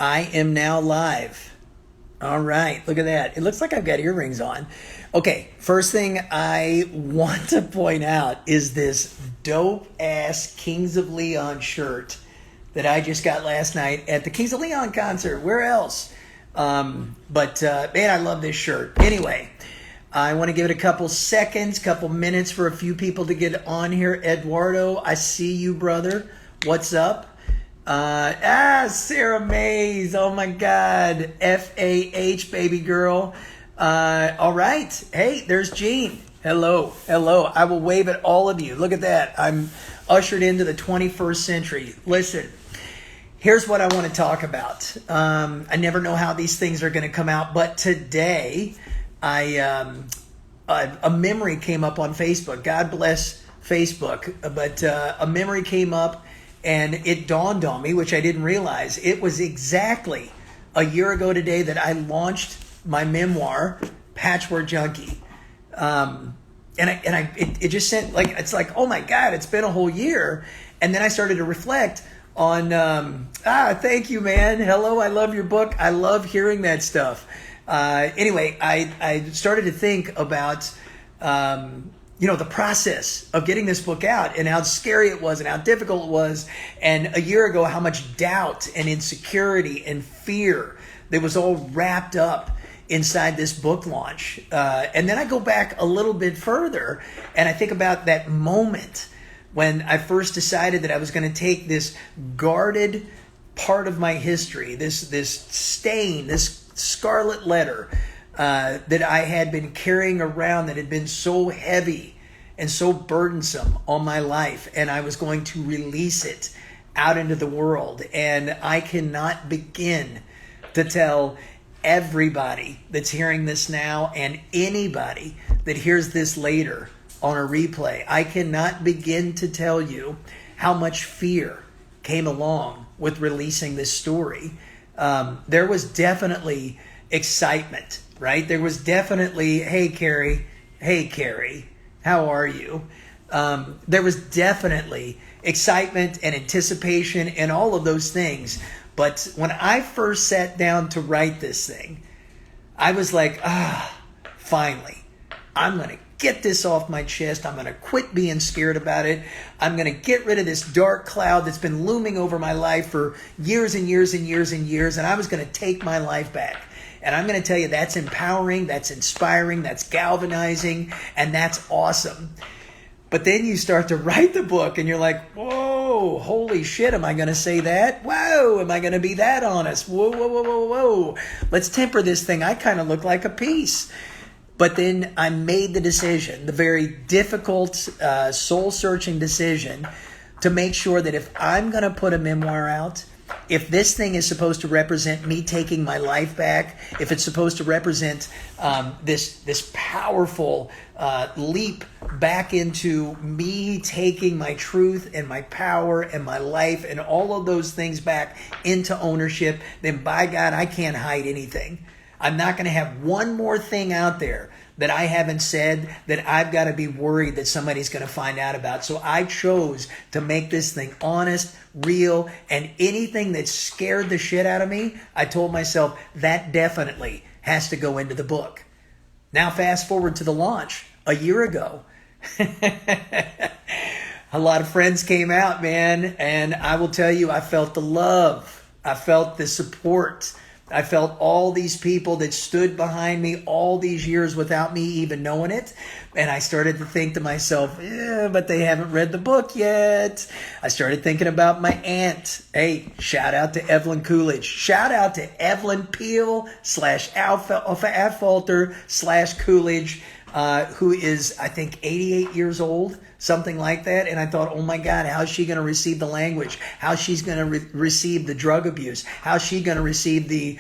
I am now live. All right, look at that. It looks like I've got earrings on. Okay, first thing I want to point out is this dope-ass Kings of Leon shirt that I just got last night at the Kings of Leon concert. Where else? Man, I love this shirt. Anyway, I want to give it a couple seconds, couple minutes for a few people to get on here. Eduardo, I see you, brother. What's up? Sarah Mays. Oh my God. FAH, baby girl. All right. Hey, there's Jean. Hello. I will wave at all of you. Look at that. I'm ushered into the 21st century. Listen, here's what I want to talk about. I never know how these things are going to come out, but today a memory came up on Facebook. God bless Facebook. But a memory came up and it dawned on me, which I didn't realize. It was exactly a year ago today that I launched my memoir, Patchwork Junkie. It just sent, like, it's like, oh my God, it's been a whole year. And then I started to reflect on, thank you, man. Hello, I love your book. I love hearing that stuff. Anyway, I started to think about, the process of getting this book out and how scary it was and how difficult it was. And a year ago, how much doubt and insecurity and fear that was all wrapped up inside this book launch. And then I go back a little bit further and I think about that moment when I first decided that I was going to take this guarded part of my history, this stain, this scarlet letter that I had been carrying around that had been so heavy and so burdensome on my life, and I was going to release it out into the world. And I cannot begin to tell everybody that's hearing this now and anybody that hears this later on a replay, I cannot begin to tell you how much fear came along with releasing this story. There was definitely excitement, right? There was definitely, hey, Carrie, how are you? There was definitely excitement and anticipation and all of those things. But when I first sat down to write this thing, I was like, finally, I'm going to get this off my chest. I'm going to quit being scared about it. I'm going to get rid of this dark cloud that's been looming over my life for years and years and years and years. And I was going to take my life back. And I'm going to tell you, that's empowering, that's inspiring, that's galvanizing, and that's awesome. But then you start to write the book and you're like, whoa, holy shit, am I going to say that? Whoa, am I going to be that honest? Whoa. Let's temper this thing. I kind of look like a piece. But then I made the decision, the very difficult, soul-searching decision, to make sure that if I'm going to put a memoir out, if this thing is supposed to represent me taking my life back, if it's supposed to represent this powerful leap back into me taking my truth and my power and my life and all of those things back into ownership, then by God, I can't hide anything. I'm not going to have one more thing out there that I haven't said that I've got to be worried that somebody's going to find out about. So I chose to make this thing honest, real, and anything that scared the shit out of me, I told myself that definitely has to go into the book. Now fast forward to the launch a year ago. A lot of friends came out, man, and I will tell you, I felt the love. I felt the support. I felt all these people that stood behind me all these years without me even knowing it. And I started to think to myself, but they haven't read the book yet. I started thinking about my aunt. Hey, shout out to Evelyn Coolidge. Shout out to Evelyn Peel /Alfalter/Coolidge, who is, I think, 88 years old, something like that. And I thought, oh my God, how's she going to receive the language? How's she going to receive the drug abuse? How's she going to receive the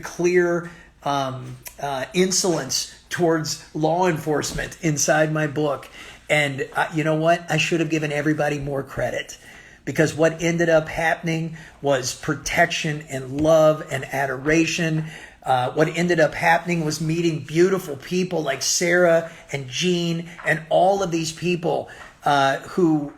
clear insolence towards law enforcement inside my book? And you know what? I should have given everybody more credit, because what ended up happening was protection and love and adoration. What ended up happening was meeting beautiful people like Sarah and Jean and all of these people who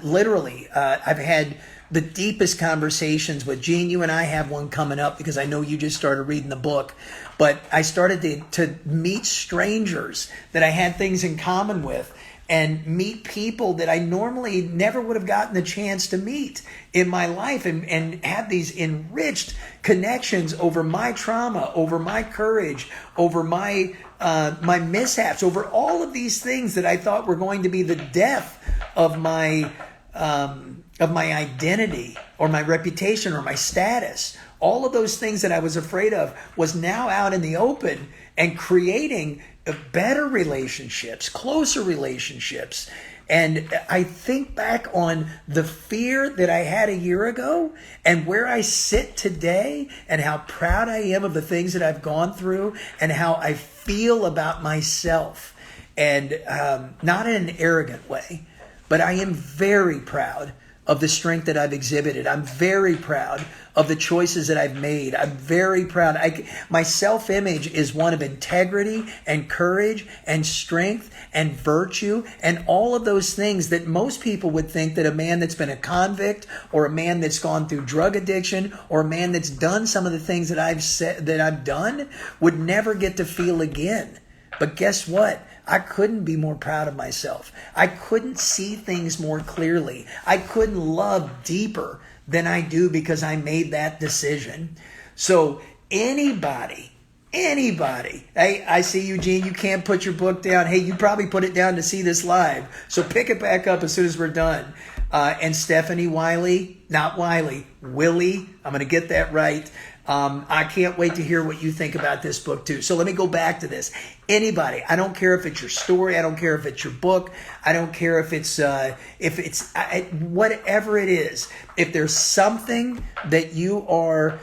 literally I've had the deepest conversations with Gene. You and I have one coming up because I know you just started reading the book. But I started to meet strangers that I had things in common with, and meet people that I normally never would have gotten the chance to meet in my life, and have these enriched connections over my trauma, over my courage, over my mishaps, over all of these things that I thought were going to be the death of my identity or my reputation or my status. All of those things that I was afraid of was now out in the open and creating better relationships, closer relationships. And I think back on the fear that I had a year ago and where I sit today and how proud I am of the things that I've gone through and how I feel about myself. And not in an arrogant way, but I am very proud of the strength that I've exhibited. I'm very proud of the choices that I've made. I'm very proud. My self-image is one of integrity and courage and strength and virtue and all of those things that most people would think that a man that's been a convict or a man that's gone through drug addiction or a man that's done some of the things that I've done would never get to feel again. But guess what? I couldn't be more proud of myself. I couldn't see things more clearly. I couldn't love deeper than I do because I made that decision. So anybody, hey, I see you, Gene, you can't put your book down. Hey, you probably put it down to see this live. So pick it back up as soon as we're done. And Stephanie Wiley, not Wiley, Willie, I'm going to get that right. I can't wait to hear what you think about this book too. So let me go back to this. Anybody, I don't care if it's your story, I don't care if it's your book, I don't care if it's whatever it is. If there's something that you are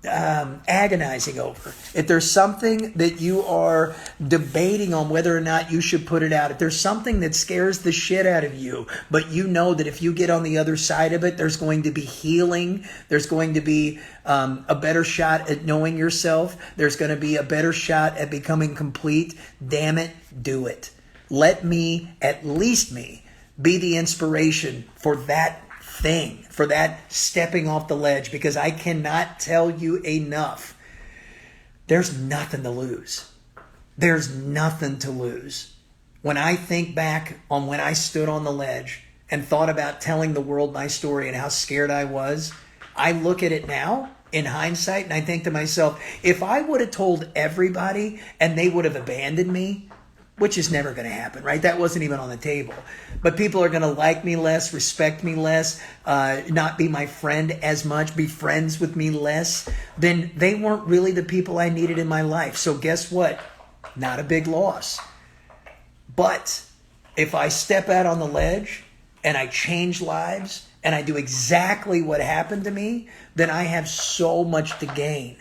agonizing over, if there's something that you are debating on whether or not you should put it out, if there's something that scares the shit out of you, but you know that if you get on the other side of it, there's going to be healing, there's going to be a better shot at knowing yourself, there's going to be a better shot at becoming complete, damn it, do it. Let me, at least me, be the inspiration for that thing, for that stepping off the ledge, because I cannot tell you enough. There's nothing to lose. There's nothing to lose. When I think back on when I stood on the ledge and thought about telling the world my story and how scared I was, I look at it now in hindsight and I think to myself, if I would have told everybody and they would have abandoned me, which is never going to happen, right? That wasn't even on the table. But people are going to like me less, respect me less, not be my friend as much, be friends with me less. Then they weren't really the people I needed in my life. So guess what? Not a big loss. But if I step out on the ledge and I change lives and I do exactly what happened to me, then I have so much to gain.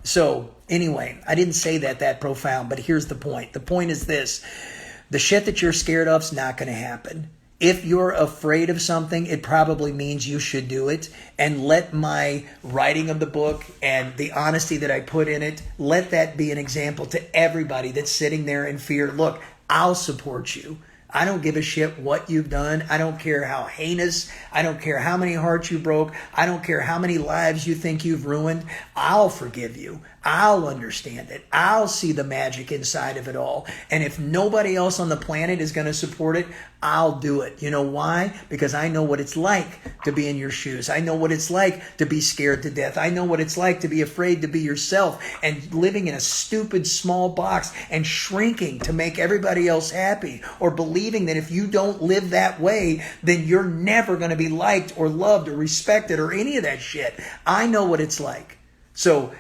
So anyway, I didn't say that profound, but here's the point. The point is this. The shit that you're scared of is not going to happen. If you're afraid of something, it probably means you should do it. And let my writing of the book and the honesty that I put in it, let that be an example to everybody that's sitting there in fear. Look, I'll support you. I don't give a shit what you've done. I don't care how heinous. I don't care how many hearts you broke. I don't care how many lives you think you've ruined. I'll forgive you. I'll understand it. I'll see the magic inside of it all. And if nobody else on the planet is going to support it, I'll do it. You know why? Because I know what it's like to be in your shoes. I know what it's like to be scared to death. I know what it's like to be afraid to be yourself and living in a stupid small box and shrinking to make everybody else happy, or believing that if you don't live that way, then you're never going to be liked or loved or respected or any of that shit. I know what it's like. So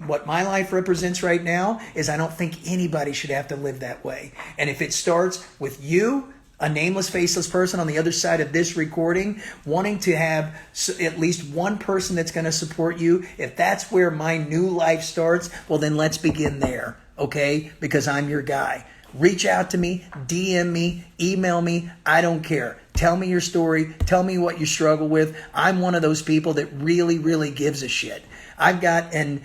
what my life represents right now is I don't think anybody should have to live that way. And if it starts with you, a nameless, faceless person on the other side of this recording, wanting to have at least one person that's going to support you, if that's where my new life starts, well, then let's begin there, okay? Because I'm your guy. Reach out to me, DM me, email me. I don't care. Tell me your story. Tell me what you struggle with. I'm one of those people that really, really gives a shit. I've got an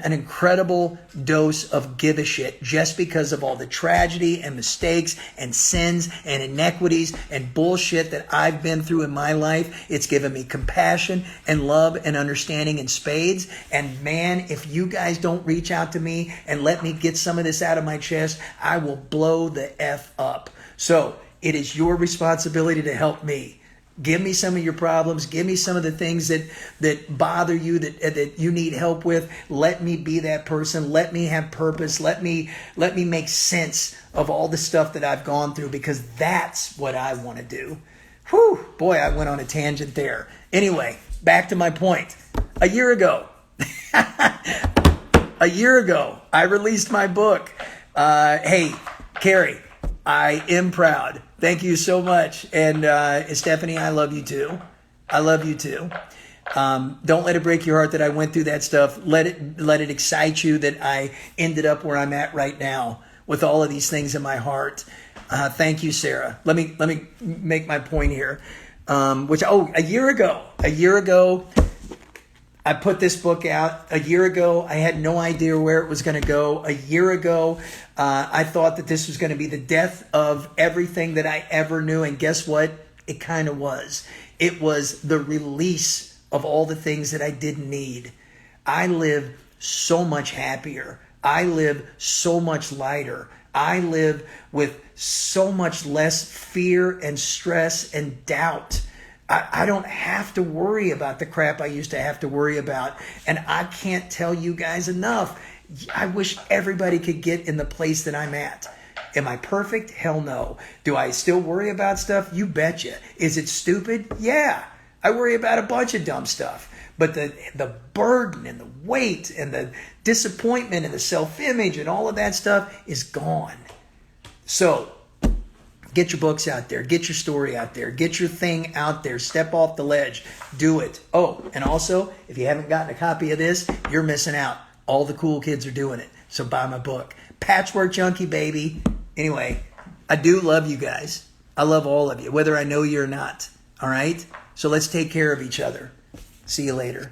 incredible dose of give a shit just because of all the tragedy and mistakes and sins and inequities and bullshit that I've been through in my life. It's given me compassion and love and understanding in spades. And man, if you guys don't reach out to me and let me get some of this out of my chest, I will blow the F up. So it is your responsibility to help me. Give me some of your problems. Give me some of the things that bother you, that you need help with. Let me be that person. Let me have purpose. Let me make sense of all the stuff that I've gone through, because that's what I want to do. Whew, boy, I went on a tangent there. Anyway, back to my point. A year ago, I released my book. Hey, Carrie, I am proud. Thank you so much. And Stephanie, I love you too. I love you too. Don't let it break your heart that I went through that stuff. Let it excite you that I ended up where I'm at right now with all of these things in my heart. Thank you, Sarah. Let me make my point here. A year ago, I put this book out. A year ago, I had no idea where it was going to go. A year ago, I thought that this was going to be the death of everything that I ever knew. And guess what? It kind of was. It was the release of all the things that I didn't need. I live so much happier. I live so much lighter. I live with so much less fear and stress and doubt. I don't have to worry about the crap I used to have to worry about. And I can't tell you guys enough. I wish everybody could get in the place that I'm at. Am I perfect? Hell no. Do I still worry about stuff? You betcha. Is it stupid? Yeah. I worry about a bunch of dumb stuff. But the burden and the weight and the disappointment and the self-image and all of that stuff is gone. So, get your books out there. Get your story out there. Get your thing out there. Step off the ledge. Do it. Oh, and also, if you haven't gotten a copy of this, you're missing out. All the cool kids are doing it. So buy my book. Patchwork Junkie, baby. Anyway, I do love you guys. I love all of you, whether I know you or not. All right? So let's take care of each other. See you later.